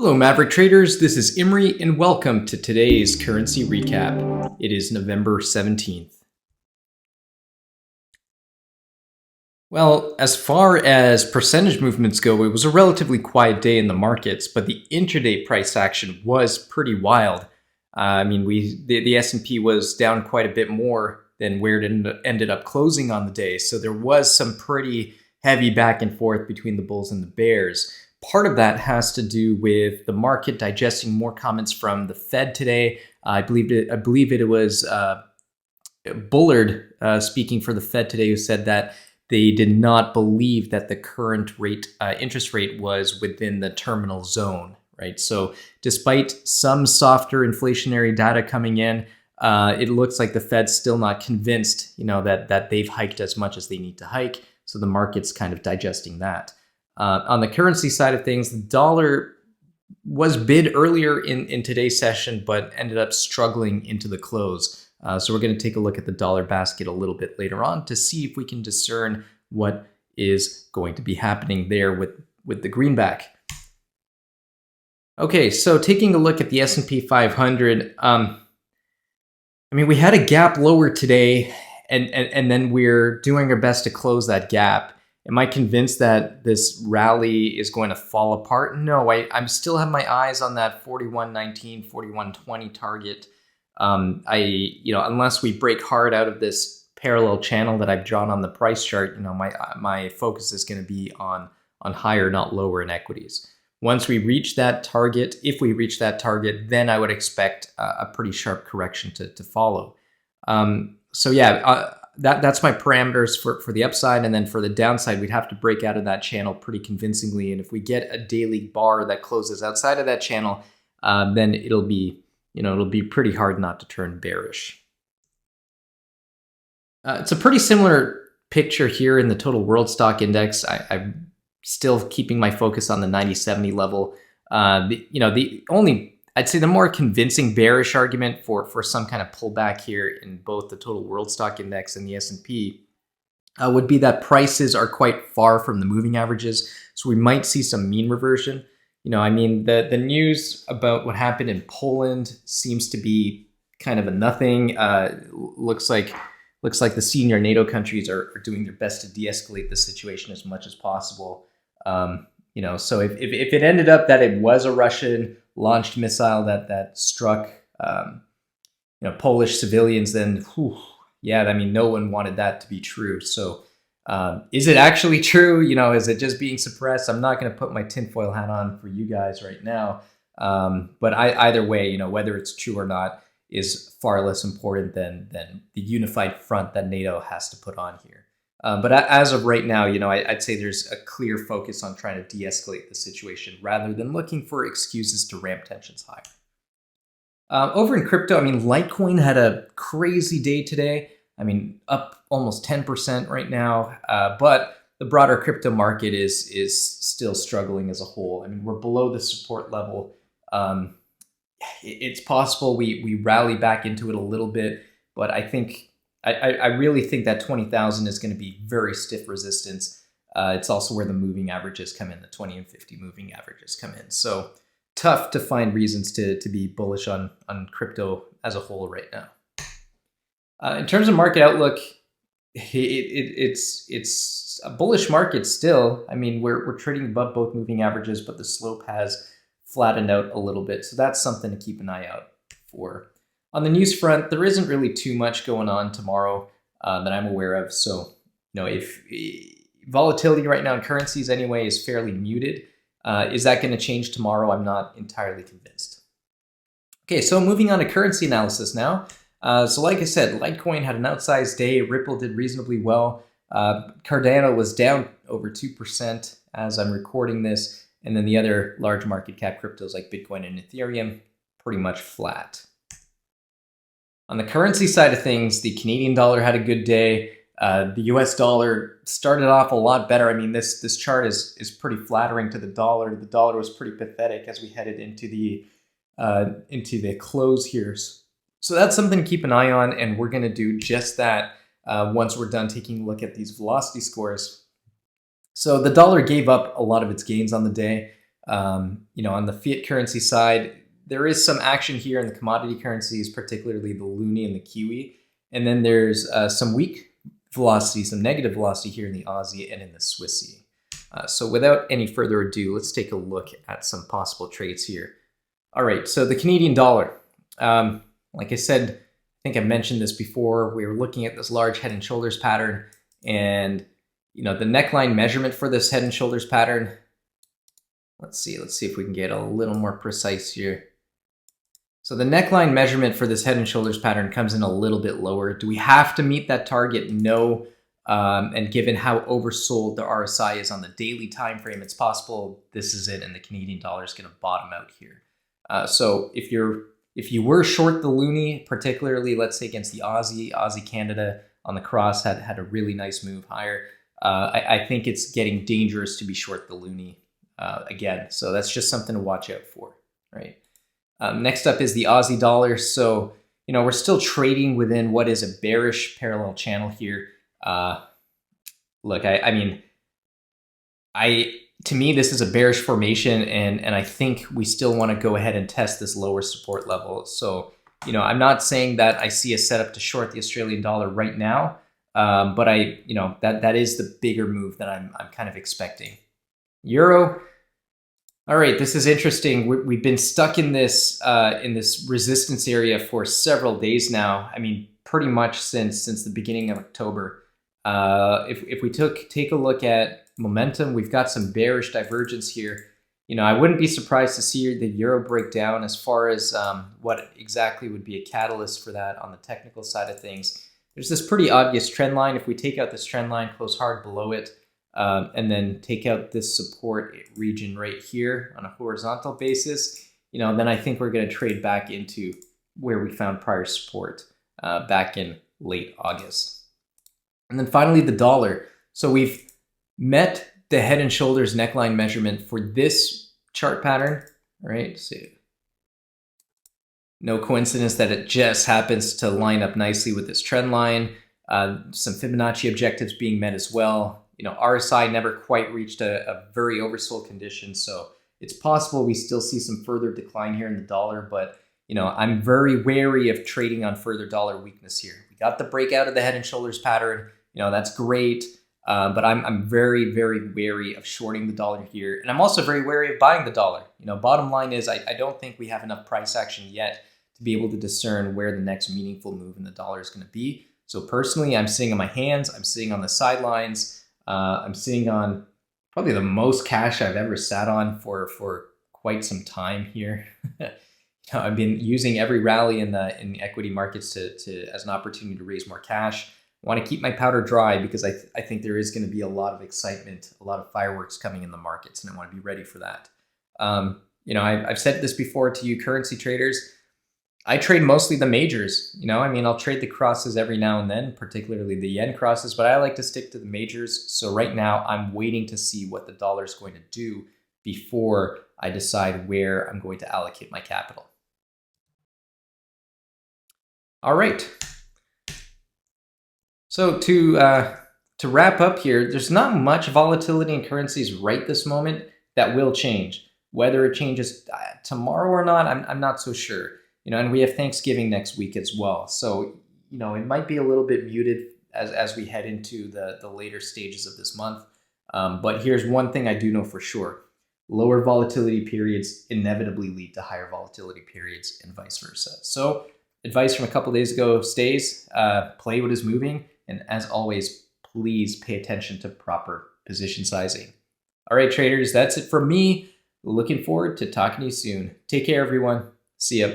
Hello, Maverick Traders. This is Imri, and welcome to today's currency recap. It is November 17th. Well, as far as percentage movements go, it was a relatively quiet day in the markets, but the intraday price action was pretty wild. The S&P was down quite a bit more than where it ended up closing on the day. So there was some pretty heavy back and forth between the bulls and the bears. Part of that has to do with the market digesting more comments from the Fed today. I believe it was Bullard speaking for the Fed today, who said that they did not believe that the current interest rate was within the terminal zone, right? So despite some softer inflationary data coming in, it looks like the Fed's still not convinced, that they've hiked as much as they need to hike. So the market's kind of digesting that. On the currency side of things, the dollar was bid earlier in today's session, but ended up struggling into the close. So we're going to take a look at the dollar basket a little bit later on to see if we can discern what is going to be happening there with the greenback. Okay, so taking a look at the S&P 500, we had a gap lower today, and then we're doing our best to close that gap. Am I convinced that this rally is going to fall apart? No, I still have my eyes on that 41.19, 41.20 target. Unless we break hard out of this parallel channel that I've drawn on the price chart, my focus is going to be on higher, not lower in equities. Once we reach that target, if we reach that target, then I would expect a pretty sharp correction to follow. That's my parameters for the upside, and then for the downside, we'd have to break out of that channel pretty convincingly. And if we get a daily bar that closes outside of that channel, then it'll be pretty hard not to turn bearish. It's a pretty similar picture here in the total world stock index. I'm still keeping my focus on the 90-70 level. I'd say the more convincing bearish argument for some kind of pullback here in both the total world stock index and the S&P would be that prices are quite far from the moving averages. So we might see some mean reversion. The news about what happened in Poland seems to be kind of a nothing. Looks like the senior NATO countries are doing their best to de-escalate the situation as much as possible. So if it ended up that it was a Russian launched missile that struck Polish civilians, then no one wanted that to be true. So is it actually true? Is it just being suppressed? I'm not going to put my tinfoil hat on for you guys right now. But either way, whether it's true or not is far less important than the unified front that NATO has to put on here. But as of right now, I'd say there's a clear focus on trying to de-escalate the situation rather than looking for excuses to ramp tensions higher. Over in crypto, Litecoin had a crazy day today. Up almost 10% right now. But the broader crypto market is still struggling as a whole. We're below the support level. It's possible we rally back into it a little bit, but I really think that 20,000 is going to be very stiff resistance. It's also where the moving averages come in, the 20 and 50 moving averages come in. So tough to find reasons to be bullish on crypto as a whole right now. In terms of market outlook, it's a bullish market still. We're trading above both moving averages, but the slope has flattened out a little bit. So that's something to keep an eye out for. On the news front, there isn't really too much going on tomorrow that I'm aware of. So, if volatility right now in currencies anyway is fairly muted, is that going to change tomorrow? I'm not entirely convinced. Okay, so moving on to currency analysis now. So like I said, Litecoin had an outsized day. Ripple did reasonably well. Cardano was down over 2% as I'm recording this. And then the other large market cap cryptos like Bitcoin and Ethereum, pretty much flat. On the currency side of things, the Canadian dollar had a good day. The US dollar started off a lot better. This chart is pretty flattering to the dollar. The dollar was pretty pathetic as we headed into the close here. So that's something to keep an eye on, and we're going to do just that once we're done taking a look at these velocity scores. So the dollar gave up a lot of its gains on the day. You know, on the fiat currency side, there is some action here in the commodity currencies, particularly the loonie and the kiwi. And then there's some weak velocity, some negative velocity here in the Aussie and in the Swissy. So without any further ado, let's take a look at some possible trades here. All right, so the Canadian dollar. Like I said, I think I mentioned this before, we were looking at this large head and shoulders pattern, and you know, the neckline measurement for this head and shoulders pattern, let's see if we can get a little more precise here. So the neckline measurement for this head and shoulders pattern comes in a little bit lower. Do we have to meet that target? No. And given how oversold the RSI is on the daily time frame, it's possible this is it and the Canadian dollar is going to bottom out here. So if you were short the loonie, particularly let's say against the Aussie Canada on the cross had a really nice move higher. I think it's getting dangerous to be short the loonie again. So that's just something to watch out for, right? Next up is the Aussie dollar. So, you know, we're still trading within what is a bearish parallel channel here. Look, I mean, to me, this is a bearish formation, and I think we still want to go ahead and test this lower support level. So, you know, I'm not saying that I see a setup to short the Australian dollar right now, but you know, that is the bigger move that I'm kind of expecting. Euro. All right, this is interesting. We've been stuck in this resistance area for several days now. I mean, pretty much since the beginning of October. If we take a look at momentum, we've got some bearish divergence here. You know, I wouldn't be surprised to see the euro break down as far as what exactly would be a catalyst for that on the technical side of things. There's this pretty obvious trend line. If we take out this trend line, close hard below it, and then take out this support region right here on a horizontal basis, you know, then I think we're going to trade back into where we found prior support back in late August. And then finally, the dollar. So we've met the head and shoulders neckline measurement for this chart pattern, right? So no coincidence that it just happens to line up nicely with this trend line. Some Fibonacci objectives being met as well. You know, RSI never quite reached a very oversold condition, so it's possible we still see some further decline here in the dollar, but you know, I'm very wary of trading on further dollar weakness here. We got the breakout of the head and shoulders pattern, you know, that's great, but I'm very, very wary of shorting the dollar here, and I'm also very wary of buying the dollar. You know, bottom line is I don't think we have enough price action yet to be able to discern where the next meaningful move in the dollar is going to be. So personally, I'm sitting on my hands, I'm sitting on the sidelines. I'm sitting on probably the most cash I've ever sat on for quite some time here. You know, I've been using every rally in the equity markets as an opportunity to raise more cash. I want to keep my powder dry because I think there is going to be a lot of excitement, a lot of fireworks coming in the markets, and I want to be ready for that. You know, I've said this before to you currency traders. I trade mostly the majors. You know, I mean, I'll trade the crosses every now and then, particularly the yen crosses, but I like to stick to the majors. So right now I'm waiting to see what the dollar is going to do before I decide where I'm going to allocate my capital. All right. So to wrap up here, there's not much volatility in currencies right this moment. That will change. Whether it changes tomorrow or not, I'm not so sure. You know, and we have Thanksgiving next week as well. So, you know, it might be a little bit muted as we head into the later stages of this month. But here's one thing I do know for sure. Lower volatility periods inevitably lead to higher volatility periods and vice versa. So advice from a couple days ago stays, play what is moving. And as always, please pay attention to proper position sizing. All right, traders, that's it from me. Looking forward to talking to you soon. Take care, everyone. See ya.